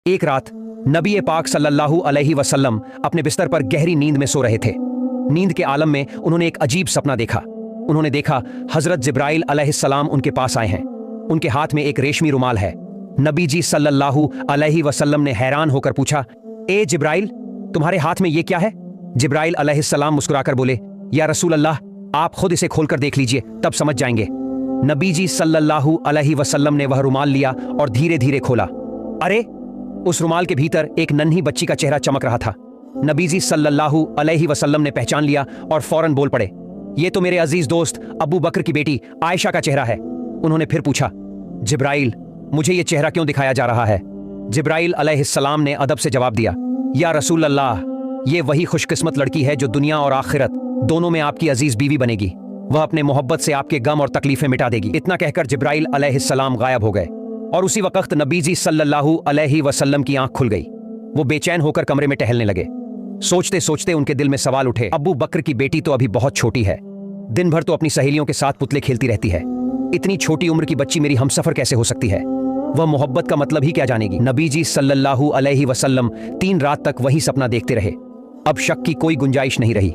एक रात नबी पाक सल्लल्लाहु अलैहि वसल्लम अपने बिस्तर पर गहरी नींद में सो रहे थे। नींद के आलम में उन्होंने एक अजीब सपना देखा। उन्होंने देखा हजरत जिब्राइल अलैहिस्सलाम उनके पास आए हैं। उनके हाथ में एक रेशमी रुमाल है। नबी जी सल्लल्लाहु अलैहि वसल्लम ने हैरान होकर पूछा, ए जिब्राइल, तुम्हारे हाथ में ये क्या है? जिब्राइल अलैहिस्सलाम मुस्कुराकर बोले, या रसूल अल्लाह, आप खुद इसे खोलकर देख लीजिए, तब समझ जाएंगे। नबी जी सल्लल्लाहु अलैहि वसल्लम ने वह रुमाल लिया और धीरे धीरे खोला। अरे, उस रुमाल के भीतर एक नन्ही बच्ची का चेहरा चमक रहा था। नबी जी सल्लल्लाहु अलैहि वसल्लम ने पहचान लिया और फौरन बोल पड़े, ये तो मेरे अजीज दोस्त अबू बकर की बेटी आयशा का चेहरा है। उन्होंने फिर पूछा, जिब्राइल, मुझे ये चेहरा क्यों दिखाया जा रहा है? जिब्राइल अलैहिस्सलाम ने अदब से जवाब दिया, या रसूल अल्लाह, ये वही खुशकिस्मत लड़की है जो दुनिया और आखिरत दोनों में आपकी अजीज बीवी बनेगी। वह अपने मोहब्बत से आपके गम और तकलीफें मिटा देगी। इतना कहकर जिब्राइल अलैहिस्सलाम गायब हो गए और उसी वक्त नबी जी सल्लल्लाहु अलैहि वसल्लम की आंख खुल गई। वो बेचैन होकर कमरे में टहलने लगे। सोचते सोचते उनके दिल में सवाल उठे, अबू बकर की बेटी तो अभी बहुत छोटी है, दिन भर तो अपनी सहेलियों के साथ पुतले खेलती रहती है। इतनी छोटी उम्र की बच्ची मेरी हमसफर कैसे हो सकती है? वह मोहब्बत का मतलब ही क्या जानेगी? नबी जी सल्लल्लाहु अलैहि वसल्लम 3 रात तक वही सपना देखते रहे। अब शक की कोई गुंजाइश नहीं रही।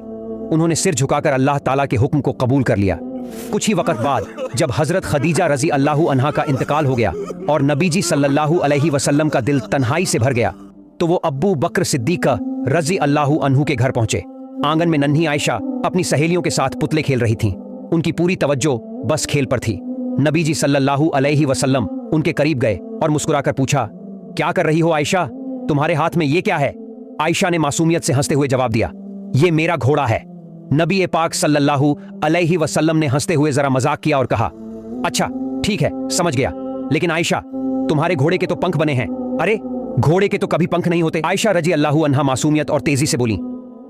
उन्होंने सिर झुकाकर अल्लाह ताला के हुक्म को कबूल कर लिया। कुछ ही वक्त बाद जब हजरत खदीजा रजी अल्लाहु अन्हा का इंतकाल हो गया और नबी जी सल्लल्लाहु अलैहि वसल्लम का दिल तन्हाई से भर गया, तो वो अब्बू बकर सिद्दीक रजी अल्लाहु अन्हु के घर पहुंचे। आंगन में नन्ही आयशा अपनी सहेलियों के साथ पुतले खेल रही थीं। उनकी पूरी तवज्जो बस खेल पर थी। नबी जी सल्लल्लाहु अलैहि वसल्लम उनके करीब गए और मुस्कुराकर पूछा, क्या कर रही हो आयशा? तुम्हारे हाथ में ये क्या है? आयशा ने मासूमियत से हंसते हुए जवाब दिया, ये मेरा घोड़ा है। नबी पाक सल्लल्लाहु अलैहि वसल्लम ने हंसते हुए जरा मजाक किया और कहा, अच्छा ठीक है, समझ गया, लेकिन आयशा, तुम्हारे घोड़े के तो पंख बने हैं। अरे, घोड़े के तो कभी पंख नहीं होते। आयशा रजी अल्लाहु अन्हा मासूमियत और तेजी से बोली,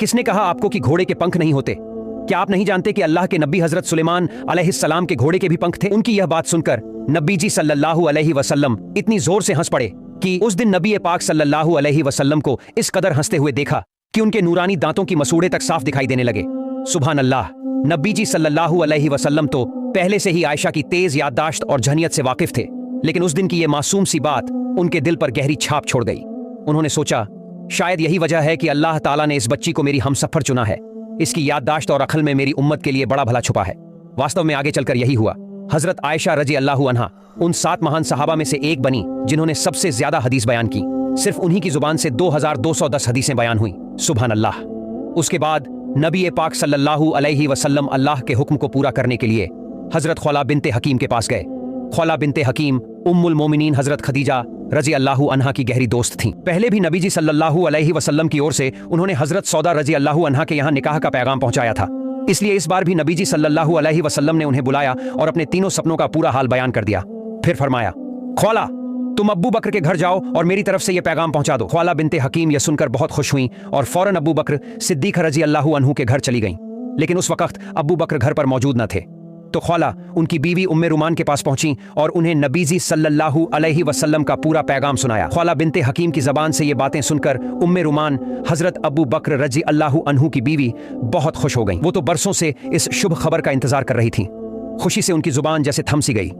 किसने कहा आपको कि घोड़े के पंख नहीं होते? क्या आप नहीं जानते कि अल्लाह के नबी हजरत सुलेमान अलैहिस्सलाम के घोड़े के भी पंख थे? उनकी यह बात सुनकर नबी जी सल्लल्लाहु अलैहि वसल्लम इतनी जोर से हंस पड़े कि उस दिन नबी पाक सल्लल्लाहु अलैहि वसल्लम को इस कदर हंसते हुए देखा कि उनके नूरानी दांतों की मसूड़े तक साफ दिखाई देने लगे। सुभान अल्लाह, नबी जी सल्लल्लाहु अलैहि वसल्लम तो पहले से ही आयशा की तेज याददाश्त और जहनियत से वाकिफ थे, लेकिन उस दिन की यह मासूम सी बात उनके दिल पर गहरी छाप छोड़ गई। उन्होंने सोचा, शायद यही वजह है कि अल्लाह ताला ने इस बच्ची को मेरी हमसफर चुना है। इसकी याददाश्त और अक्ल में मेरी उम्मत के लिए बड़ा भला छुपा है। वास्तव में आगे चलकर यही हुआ। हजरत आयशा रजी अल्लाहु अन्हा उन 7 महान सहाबा में से एक बनी जिन्होंने सबसे ज्यादा हदीस बयान की। सिर्फ उन्हीं की जुबान से 2210 हदीसें बयान हुई। सुभान अल्लाह। उसके बाद नबी पाक सल्लल्लाहु अलैहि वसल्लम अल्लाह के हुक्म को पूरा करने के लिए हजरत ख्वाला बिनते हकीम के पास गए। ख्वाला बिनते हकीम उम्मुल मोमिनीन हजरत खदीजा रजी अल्लाहु अन्हा की गहरी दोस्त थीं। पहले भी नबी जी सल्लल्लाहु अलैहि वसल्लम की ओर से उन्होंने हजरत सौदा रजी अल्लाहु अन्हा के यहाँ निकाह का पैगाम पहुंचाया था। इसलिए इस बार भी नबी जी सल्लल्लाहु अलैहि वसल्लम ने उन्हें बुलाया और अपने तीनों सपनों का पूरा हाल बयान कर दिया। फिर फरमाया, ख्वाला, तुम अब्बू बकर के घर जाओ और मेरी तरफ से यह पैगाम पहुंचा दो। ख्वाला बिनते हकीम यह सुनकर बहुत खुश हुई और फौरन अब्बू बकर सिद्दीक रजी अल्लाहु अन्हु के घर चली गईं। लेकिन उस वक्त अब्बू बकर घर पर मौजूद न थे, तो ख्वाला उनकी बीवी उम्मे रुमान के पास पहुंची और उन्हें नबी जी सल्लल्लाहु अलैहि वसल्लम का पूरा पैगाम सुनाया। ख्वाला बिनते हकीम की जबान से ये बातें सुनकर उम्मे रुमान हजरत अब्बू बकर रजी अल्लाहु अन्हु की बीवी बहुत खुश हो गईं। वो तो बरसों से इस शुभ खबर का इंतजार कर रही थीं। खुशी से उनकी जुबान जैसे थम सी गई।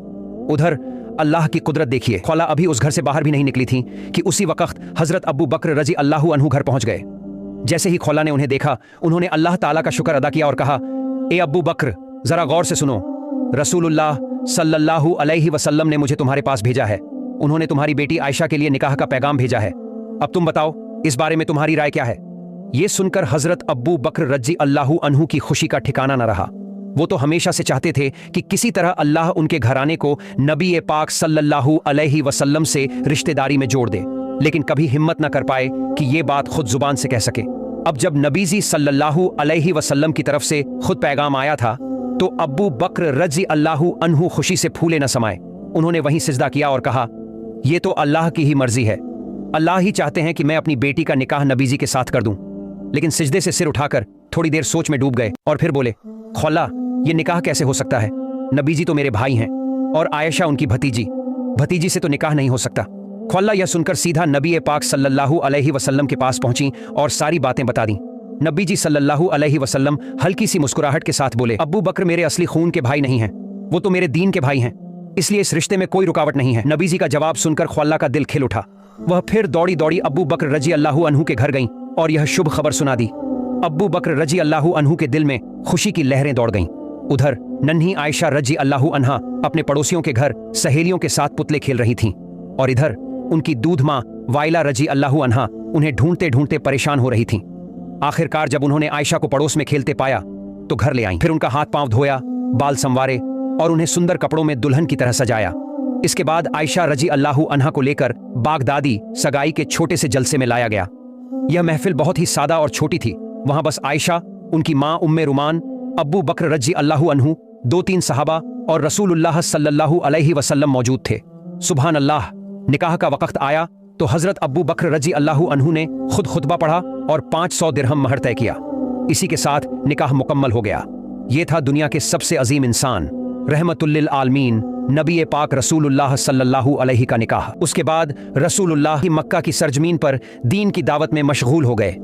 उधर अल्लाह की कुदरत देखिए, ख्वाला अभी उस घर से बाहर भी नहीं निकली थी कि उसी वक्त हजरत अब्बू बकर रजी अल्लाहु अन्हु घर पहुंच गए। जैसे ही ख्वाला ने उन्हें देखा, उन्होंने अल्लाह ताला का शुक्र अदा किया और कहा, ए अब्बू बकर, जरा गौर से सुनो, रसूलुल्लाह सल्लल्लाहु अलैहि वसल्लम ने मुझे तुम्हारे पास भेजा है। उन्होंने तुम्हारी बेटी आयशा के लिए निकाह का पैगाम भेजा है। अब तुम बताओ, इस बारे में तुम्हारी राय क्या है? ये सुनकर हजरत अब्बू बकर रजी अल्लाहु अन्हु की खुशी का ठिकाना न रहा। वो तो हमेशा से चाहते थे कि किसी तरह अल्लाह उनके घराने को नबी पाक सल्लल्लाहु अलैहि वसल्लम से रिश्तेदारी में जोड़ दे, लेकिन कभी हिम्मत न कर पाए कि ये बात खुद जुबान से कह सके। अब जब नबी जी सल्लल्लाहु अलैहि वसल्लम की तरफ से खुद पैगाम आया था, तो अब्बू बकर रजी अल्लाहु अन्हु खुशी से फूले न समाए। उन्होंने वहीं सिजदा किया और कहा, ये तो अल्लाह की ही मर्जी है। अल्लाह ही चाहते हैं कि मैं अपनी बेटी का निकाह नबी जी के साथ कर दूं। लेकिन सिजदे से सिर उठाकर थोड़ी देर सोच में डूब गए और फिर बोले, ख्वाला, ये निकाह कैसे हो सकता है? नबी जी तो मेरे भाई हैं और आयशा उनकी भतीजी से तो निकाह नहीं हो सकता। ख्वाला यह सुनकर सीधा नबी पाक सल्लल्लाहु अलैहि वसल्लम के पास पहुंची और सारी बातें बता दी। नबी जी सल्लल्लाहु अलैहि वसल्लम हल्की सी मुस्कुराहट के साथ बोले, अब्बू बकर मेरे असली खून के भाई नहीं हैं, वो तो मेरे दीन के भाई हैं, इसलिए इस रिश्ते में कोई रुकावट नहीं है। नबी जी का जवाब सुनकर ख्वाला का दिल खिल उठा वह फिर दौड़ी दौड़ी अब्बू बकर रजी अल्लाहु अन्हु के घर गईं और यह शुभ खबर सुना दी। अब्बू बकर रजी अल्लाहु अन्हु के दिल में खुशी की लहरें दौड़ गईं। उधर नन्ही आयशा रजी अल्लाहु अन्हा अपने पड़ोसियों के घर सहेलियों के साथ पुतले खेल रही थीं और इधर उनकी दूध माँ वाइला रजी अल्लाहु अन्हा उन्हें ढूंढते ढूंढते परेशान हो रही थीं। आखिरकार जब उन्होंने आयशा को पड़ोस में खेलते पाया तो घर ले आईं। फिर उनका हाथ पांव धोया, बाल संवारे और उन्हें सुंदर कपड़ों में दुल्हन की तरह सजाया। इसके बाद आयशा रजी अल्लाहु अन्हा को लेकर बागदादी सगाई के छोटे से जलसे में लाया गया। यह महफिल बहुत ही सादा और छोटी थी। वहां बस आयशा, उनकी माँ उम्मे रुमान, अब्बू बकर रजी अल्लाहु अन्हु, 2-3 सहाबा और रसूलुल्लाह सल्लल्लाहु अलैहि वसल्लम मौजूद थे। सुभान अल्लाह। निकाह का वक्त आया तो हजरत अब्बू बकर रजी अल्लाहु अन्हु ने खुद खुतबा पढ़ा और 500 दिरहम महर तय किया। इसी के साथ निकाह मुकम्मल हो गया। ये था दुनिया के सबसे अजीम इंसान रहमतुल्लिल आलमीन नबी पाक रसूलुल्लाह सल्लल्लाहु अलैहि का निकाह। उसके बाद रसूलुल्लाह की मक्का की सरजमीन पर दीन की दावत में मशगूल हो गए।